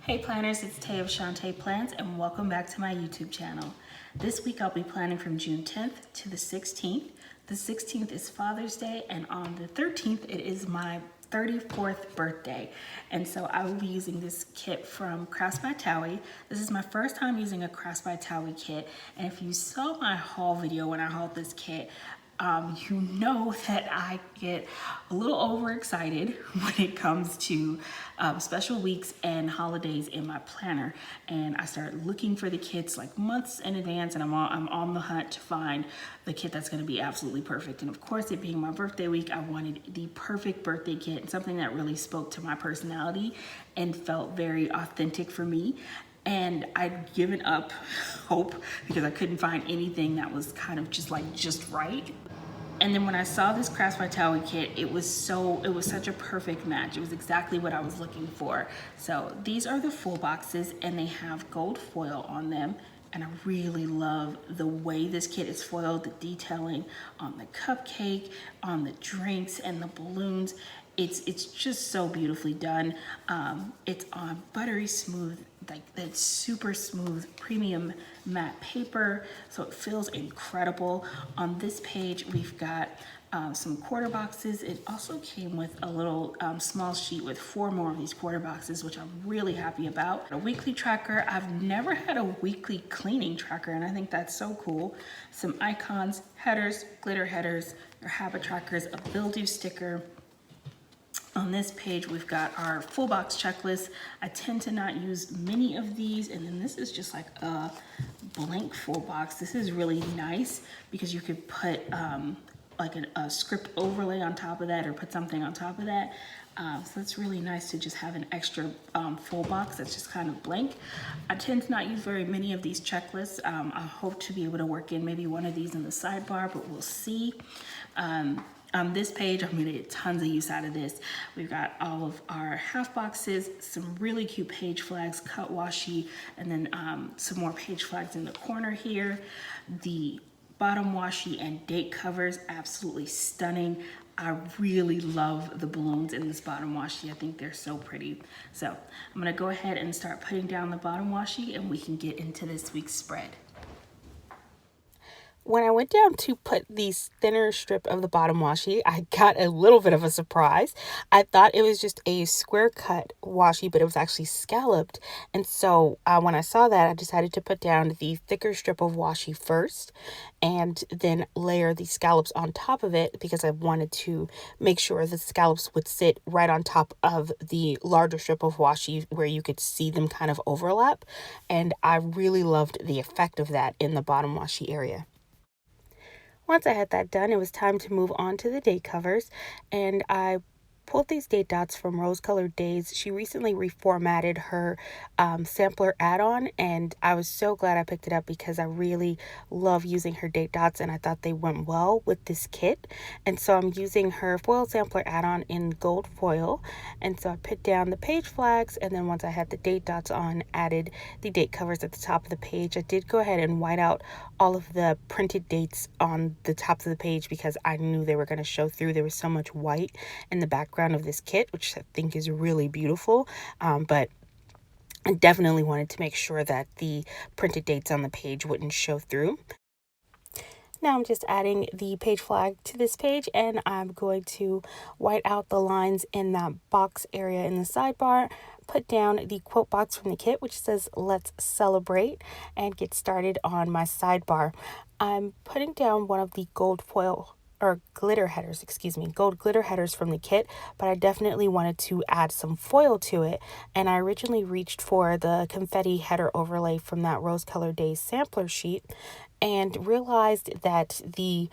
Hey planners, it's Tay of ShawntePlans and welcome back to my YouTube channel. This week I'll be planning from June 10th to the 16th. The 16th is Father's Day and on the 13th it is my 34th birthday. And so I will be using this kit from Crafts by Thaowie. This is my first time using a Crafts by Thaowie kit, and if you saw my haul video when I hauled this kit, you know that I get a little overexcited when it comes to special weeks and holidays in my planner, and I start looking for the kits like months in advance, and I'm on the hunt to find the kit that's going to be absolutely perfect. And of course, it being my birthday week, I wanted the perfect birthday kit and something that really spoke to my personality and felt very authentic for me. And I'd given up hope because I couldn't find anything that was kind of just right. And then when I saw this Crafts by Thaowie kit, it was such a perfect match. It was exactly what I was looking for. So these are the full boxes and they have gold foil on them. And I really love the way this kit is foiled, the detailing on the cupcake, on the drinks and the balloons. It's just so beautifully done. It's on buttery smooth, like that super smooth premium matte paper, so it feels incredible. On this page we've got some quarter boxes. It also came with a little small sheet with 4 more of these quarter boxes, which I'm really happy about. A weekly tracker. I've never had a weekly cleaning tracker, and I think that's so cool. Some icons, headers, glitter headers, or habit trackers, a build-you sticker. On this page, we've got our full box checklist. I tend to not use many of these, and then this is just like a blank full box. This is really nice because you could put like a script overlay on top of that or put something on top of that. So it's really nice to just have an extra full box that's just kind of blank. I tend to not use very many of these checklists. I hope to be able to work in maybe one of these in the sidebar, but we'll see. On this page, I'm gonna get tons of use out of this. We've got all of our half boxes, some really cute page flags, cut washi, and then some more page flags in the corner here. The bottom washi and date covers, absolutely stunning. I really love the balloons in this bottom washi. I think they're so pretty. So I'm gonna go ahead and start putting down the bottom washi and we can get into this week's spread. When I went down to put the thinner strip of the bottom washi, I got a little bit of a surprise. I thought it was just a square cut washi, but it was actually scalloped. And so when I saw that, I decided to put down the thicker strip of washi first and then layer the scallops on top of it because I wanted to make sure the scallops would sit right on top of the larger strip of washi where you could see them kind of overlap. And I really loved the effect of that in the bottom washi area. Once I had that done, it was time to move on to the date covers, and I pulled these date dots from Rose Colored Days. She recently reformatted her sampler add-on, and I was so glad I picked it up because I really love using her date dots and I thought they went well with this kit. And so I'm using her foil sampler add-on in gold foil, and so I put down the page flags, and then once I had the date dots on, added the date covers at the top of the page. I did go ahead and white out all of the printed dates on the tops of the page because I knew they were going to show through. There was so much white in the background of this kit, which I think is really beautiful, but I definitely wanted to make sure that the printed dates on the page wouldn't show through. Now I'm just adding the page flag to this page, and I'm going to white out the lines in that box area in the sidebar, put down the quote box from the kit which says "Let's celebrate," and get started on my sidebar. I'm putting down one of the gold glitter headers from the kit, but I definitely wanted to add some foil to it, and I originally reached for the confetti header overlay from that Rose Colored Days sampler sheet and realized that the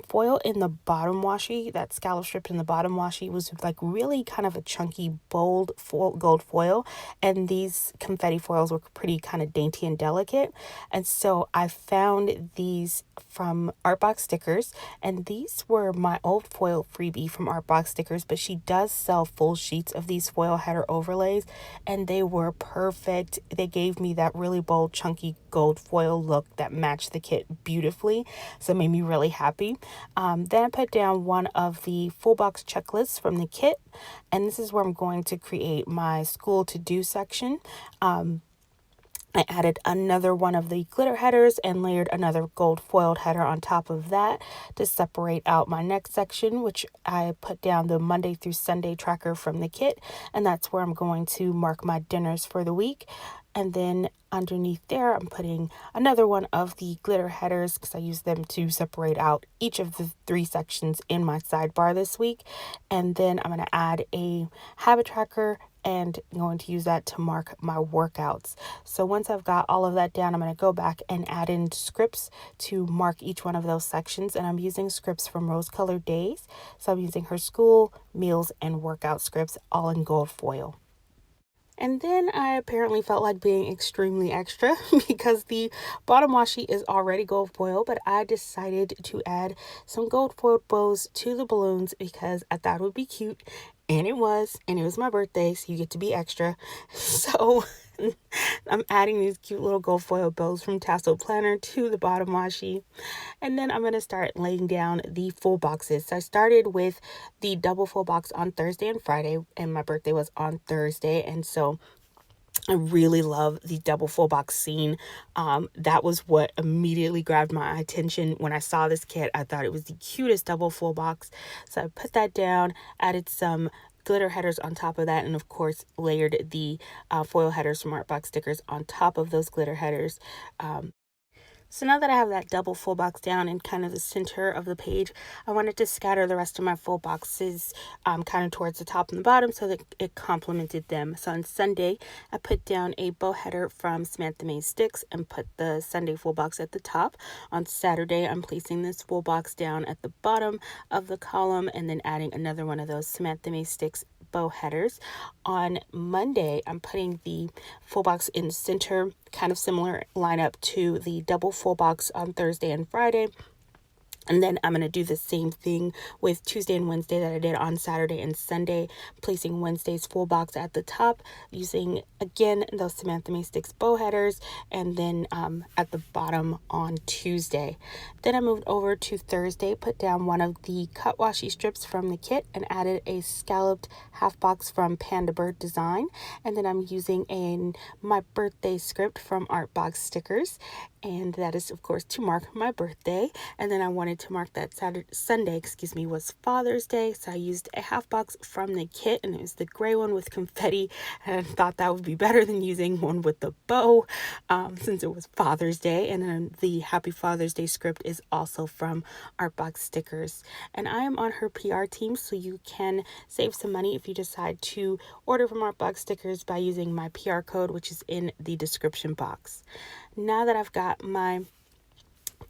foil in the bottom washi, that scallop strip in the bottom washi, was like really kind of a chunky, bold gold foil, and these confetti foils were pretty kind of dainty and delicate. And so I found these from Artbox Stickers, and these were my old foil freebie from Artbox Stickers, but she does sell full sheets of these foil header overlays, and they were perfect. They gave me that really bold, chunky gold foil look that matched the kit kit beautifully, so it made me really happy. Then I put down one of the full box checklists from the kit, and this is where I'm going to create my school to-do section. I added another one of the glitter headers and layered another gold foiled header on top of that to separate out my next section, which I put down the Monday through Sunday tracker from the kit, and that's where I'm going to mark my dinners for the week. And then underneath there, I'm putting another one of the glitter headers because I use them to separate out each of the 3 sections in my sidebar this week. And then I'm going to add a habit tracker and I'm going to use that to mark my workouts. So once I've got all of that down, I'm going to go back and add in scripts to mark each one of those sections. And I'm using scripts from Rose Colored Days. So I'm using her school, meals, and workout scripts all in gold foil. And then I apparently felt like being extremely extra because the bottom washi is already gold foil, but I decided to add some gold foiled bows to the balloons because I thought it would be cute. And it was my birthday, so you get to be extra. So I'm adding these cute little gold foil bows from Tassel Planner to the bottom washi. And then I'm going to start laying down the full boxes. So I started with the double full box on Thursday and Friday, and my birthday was on Thursday. And so I really love the double full box scene. That was what immediately grabbed my attention when I saw this kit. I thought it was the cutest double full box. So I put that down, added some glitter headers on top of that, and of course layered the foil headers from Artbox stickers on top of those glitter headers. So now that I have that double full box down in kind of the center of the page, I wanted to scatter the rest of my full boxes kind of towards the top and the bottom so that it complemented them. So on Sunday, I put down a bow header from Samantha May Sticks and put the Sunday full box at the top. On Saturday, I'm placing this full box down at the bottom of the column and then adding another one of those Samantha May Sticks bow headers. On Monday, I'm putting the full box in the center, kind of similar lineup to the double full box on Thursday and Friday. And then I'm going to do the same thing with Tuesday and Wednesday that I did on Saturday and Sunday, placing Wednesday's full box at the top, using, again, those Samantha May Sticks bow headers, and then at the bottom on Tuesday. Then I moved over to Thursday, put down one of the cut washi strips from the kit, and added a scalloped half box from Panda Bird Design. And then I'm using my birthday script from Artbox Stickers, and that is, of course, to mark my birthday. And then I wanted to mark that Sunday was Father's Day, so I used a half box from the kit, and it was the gray one with confetti, and I thought that would be better than using one with the bow since it was Father's Day. And then the Happy Father's Day script is also from Artbox Stickers, and I am on her PR team, so you can save some money if you decide to order from Artbox Stickers by using my PR code, which is in the description box. Now that I've got my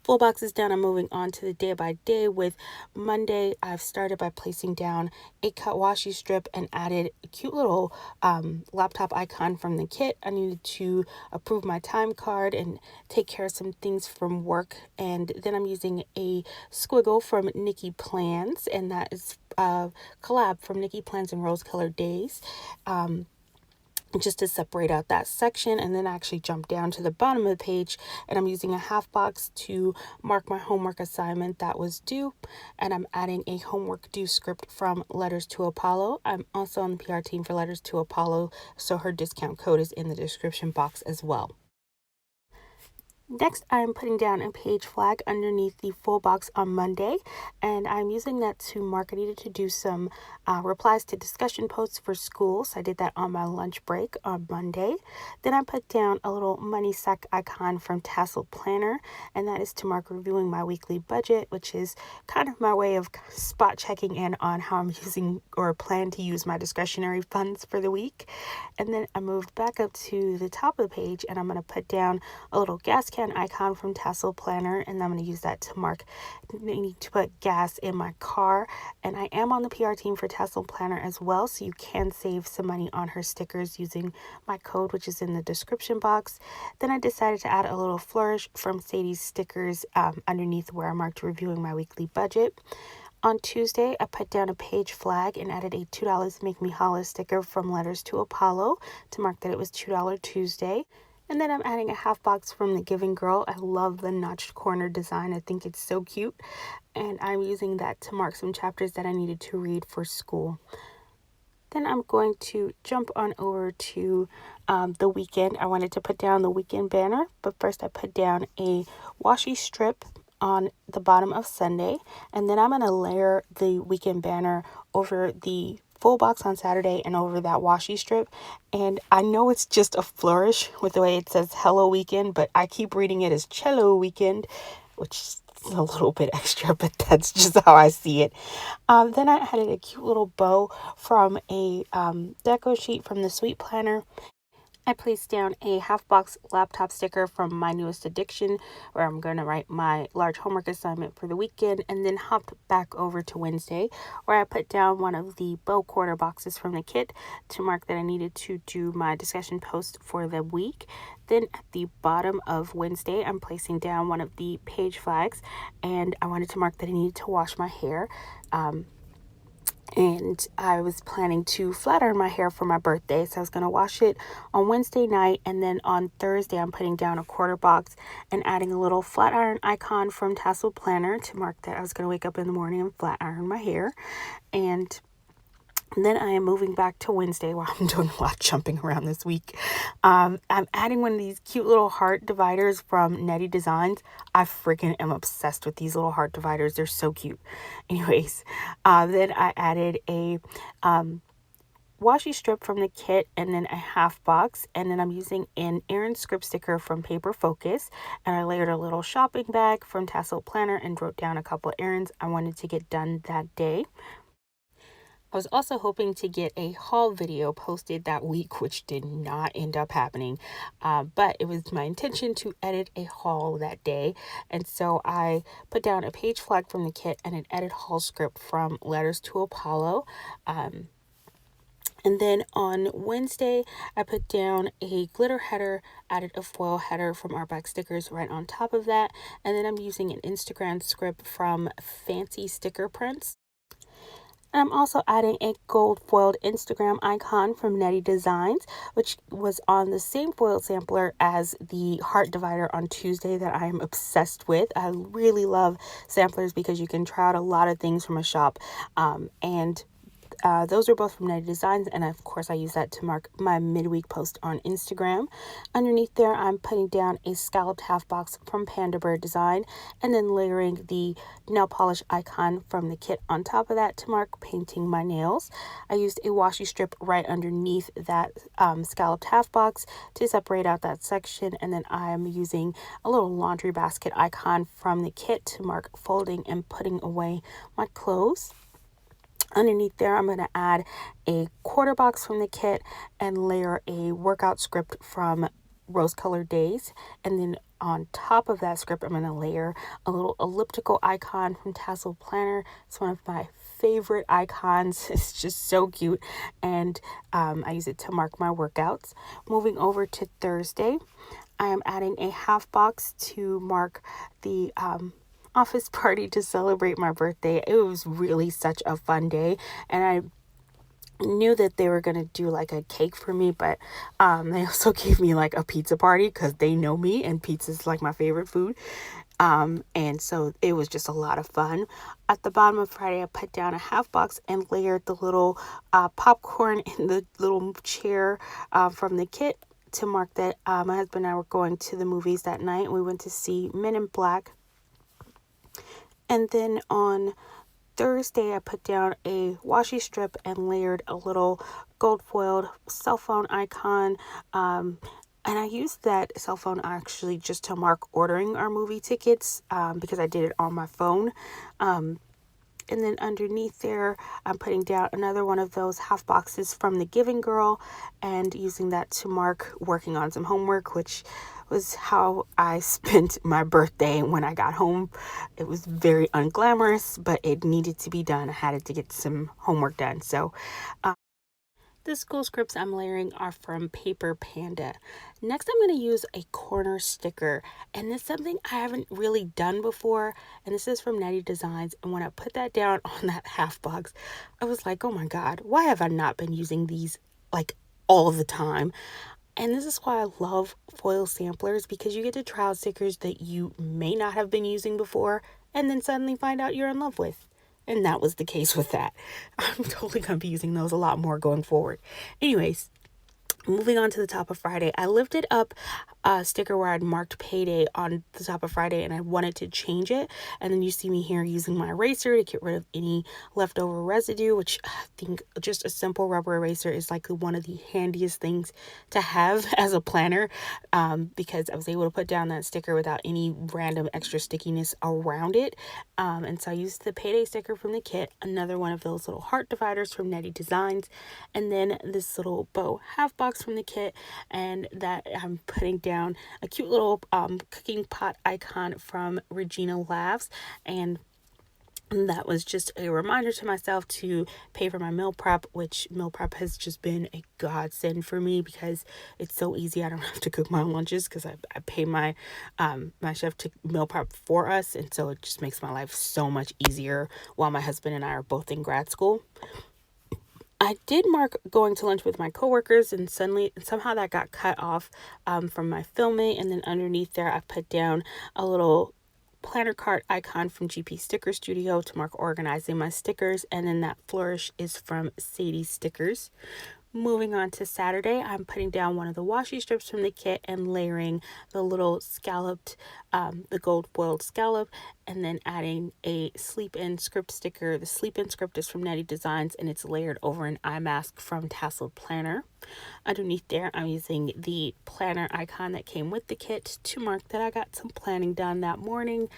full boxes down, I'm moving on to the day by day. With Monday, I've started by placing down a cut washi strip and added a cute little laptop icon from the kit. I needed to approve my time card and take care of some things from work. And then I'm using a squiggle from ShawntePlans, and that is a collab from ShawntePlans and Rose Colored Days. Just to separate out that section, and then I actually jump down to the bottom of the page, and I'm using a half box to mark my homework assignment that was due, and I'm adding a homework due script from Letters to Apollo. I'm also on the PR team for Letters to Apollo, so her discount code is in the description box as well. Next, I'm putting down a page flag underneath the full box on Monday, and I'm using that to mark I needed to do some replies to discussion posts for school, so I did that on my lunch break on Monday. Then I put down a little money sack icon from Tassel Planner, and that is to mark reviewing my weekly budget, which is kind of my way of spot checking in on how I'm using or plan to use my discretionary funds for the week. And then I moved back up to the top of the page, and I'm going to put down a little gas can icon from Tassel Planner, and I'm going to use that to mark I need to put gas in my car. And I am on the PR team for Tassel Planner as well, so you can save some money on her stickers using my code, which is in the description box. Then I decided to add a little flourish from Sadie's stickers underneath where I marked reviewing my weekly budget. On Tuesday, I put down a page flag and added a $2 Make Me Holla sticker from Letters to Apollo to mark that it was $2 Tuesday. And then I'm adding a half box from the Giving Girl. I love the notched corner design. I think it's so cute. And I'm using that to mark some chapters that I needed to read for school. Then I'm going to jump on over to the weekend. I wanted to put down the weekend banner, but first I put down a washi strip on the bottom of Sunday, and then I'm going to layer the weekend banner over the full box on Saturday and over that washi strip. And I know it's just a flourish with the way it says Hello Weekend, but I keep reading it as Cello Weekend, which is a little bit extra, but that's just how I see it. Then I added a cute little bow from a deco sheet from the Sweet Planner. I placed down a half box laptop sticker from My Newest Addiction, where I'm going to write my large homework assignment for the weekend, and then hopped back over to Wednesday, where I put down one of the bow quarter boxes from the kit to mark that I needed to do my discussion post for the week. Then at the bottom of Wednesday, I'm placing down one of the page flags, and I wanted to mark that I needed to wash my hair. And I was planning to flat iron my hair for my birthday, so I was going to wash it on Wednesday night, and then on Thursday I'm putting down a quarter box and adding a little flat iron icon from Thaowie Planner to mark that I was going to wake up in the morning and flat iron my hair. And then I am moving back to Wednesday. While I'm doing a lot of jumping around this week. I'm adding one of these cute little heart dividers from Netty Designs. I freaking am obsessed with these little heart dividers. They're so cute. Anyways, then I added a washi strip from the kit and then a half box. And then I'm using an Erin script sticker from Paper Focus. And I layered a little shopping bag from Thaowie Planner and wrote down a couple errands I wanted to get done that day. I was also hoping to get a haul video posted that week, which did not end up happening, but it was my intention to edit a haul that day, and so I put down a page flag from the kit and an edit haul script from Letters to Apollo. And then on Wednesday, I put down a glitter header, added a foil header from Artback Stickers right on top of that, and then I'm using an Instagram script from Fancy Sticker Prints. And I'm also adding a gold foiled Instagram icon from Netty Designs, which was on the same foil sampler as the heart divider on Tuesday that I am obsessed with. I really love samplers because you can try out a lot of things from a shop. Those are both from Netty Designs, and of course I use that to mark my midweek post on Instagram. Underneath there, I'm putting down a scalloped half box from Panda Bird Design, and then layering the nail polish icon from the kit on top of that to mark painting my nails. I used a washi strip right underneath that scalloped half box to separate out that section, and then I'm using a little laundry basket icon from the kit to mark folding and putting away my clothes. Underneath there, I'm going to add a quarter box from the kit and layer a workout script from Rose Colored Days. And then on top of that script, I'm going to layer a little elliptical icon from Thaowie Planner. It's one of my favorite icons. It's just so cute. And I use it to mark my workouts. Moving over to Thursday, I am adding a half box to mark the office party to celebrate my birthday. It was really such a fun day, and I knew that they were gonna do like a cake for me, but they also gave me like a pizza party because they know me and pizza's like my favorite food. And so it was just a lot of fun. At the bottom of Friday, I put down a half box and layered the little popcorn in the little chair from the kit to mark that my husband and I were going to the movies that night. We went to see Men in Black. And then on Thursday, I put down a washi strip and layered a little gold foiled cell phone icon. And I used that cell phone actually just to mark ordering our movie tickets because I did it on my phone. And then underneath there, I'm putting down another one of those half boxes from the Giving Girl and using that to mark working on some homework, which was how I spent my birthday when I got home. It was very unglamorous, but it needed to be done. I had to get some homework done. So the school scripts I'm layering are from Paper Panda. Next, I'm going to use a corner sticker, and this is something I haven't really done before, and this is from Netty Designs. And when I put that down on that half box, I was like, oh my God, why have I not been using these like all the time? And this is why I love foil samplers, because you get to try out stickers that you may not have been using before and then suddenly find out you're in love with. And that was the case with that. I'm totally going to be using those a lot more going forward. Anyways, moving on to the top of Friday, I lifted up a sticker where I'd marked payday on the top of Friday and I wanted to change it. And then you see me here using my eraser to get rid of any leftover residue, which I think just a simple rubber eraser is like one of the handiest things to have as a planner, because I was able to put down that sticker without any random extra stickiness around it. And so I used the payday sticker from the kit, another one of those little heart dividers from Netty Designs, and then this little bow half box from the kit, and that I'm putting down a cute little cooking pot icon from Regina Laughs, and that was just a reminder to myself to pay for my meal prep, which meal prep has just been a godsend for me because it's so easy. I don't have to cook my own lunches because I pay my my chef to meal prep for us, and so it just makes my life so much easier while my husband and I are both in grad school. I did mark going to lunch with my coworkers, and somehow that got cut off from my filming. And then underneath there, I put down a little planner card icon from GP Sticker Studio to mark organizing my stickers. And then that flourish is from Sadie Stickers. Moving on to Saturday, I'm putting down one of the washi strips from the kit and layering the little scalloped, the gold foiled scallop, and then adding a sleep in script sticker. The sleep in script is from Netty Designs and it's layered over an eye mask from Tasseled Planner. Underneath there, I'm using the planner icon that came with the kit to mark that I got some planning done that morning.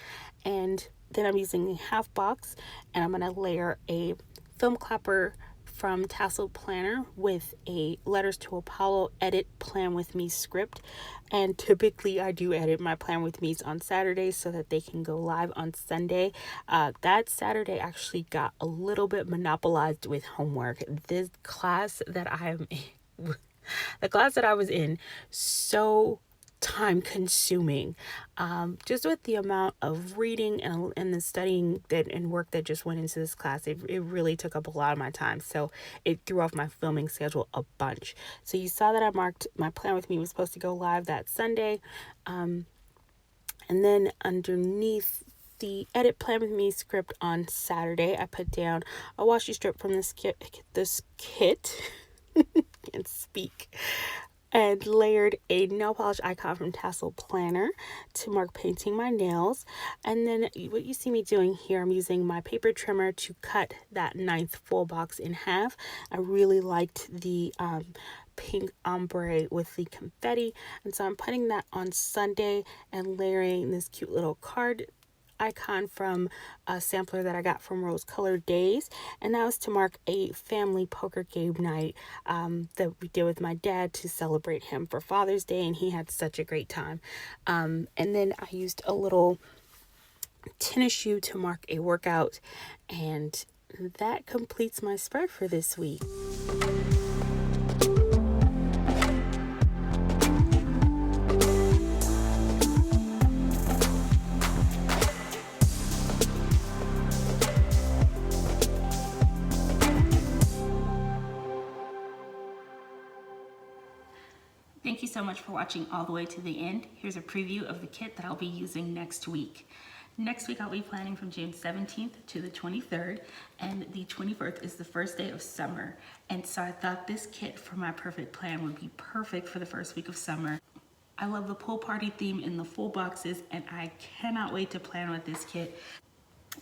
And then I'm using a half box and I'm going to layer a film clapper from Tasseled Planner with a Letters to Apollo edit Plan With Me script. And typically I do edit my Plan With Me's on Saturdays so that they can go live on Sunday. That Saturday actually got a little bit monopolized with homework. This class that the class that I was in, so time consuming, just with the amount of reading and the studying and work that just went into this class. It really took up a lot of my time, so it threw off my filming schedule a bunch. So you saw that I marked my Plan With Me was supposed to go live that Sunday, and then underneath the edit Plan With Me script on Saturday, I put down a washi strip from this kit can't speak, and layered a nail polish icon from Tasseled Planner to mark painting my nails. And then what you see me doing here, I'm using my paper trimmer to cut that 9th full box in half. I really liked the pink ombre with the confetti, and so I'm putting that on Sunday and layering this cute little card icon from a sampler that I got from Rose Colored Days, and that was to mark a family poker game night that we did with my dad to celebrate him for Father's Day, and he had such a great time. And then I used a little tennis shoe to mark a workout, and that completes my spread for this week. Thank you so much for watching all the way to the end. Here's a preview of the kit that I'll be using next week. Next week I'll be planning from June 17th to the 23rd, and the 24th is the first day of summer. And so I thought this kit for my perfect plan would be perfect for the first week of summer. I love the pool party theme in the full boxes, and I cannot wait to plan with this kit.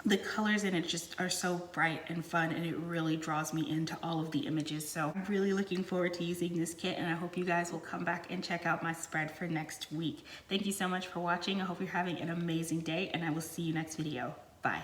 The colors in it just are so bright and fun, and it really draws me into all of the images. So I'm really looking forward to using this kit, and I hope you guys will come back and check out my spread for next week. Thank you so much for watching. I hope you're having an amazing day, and I will see you next video. Bye.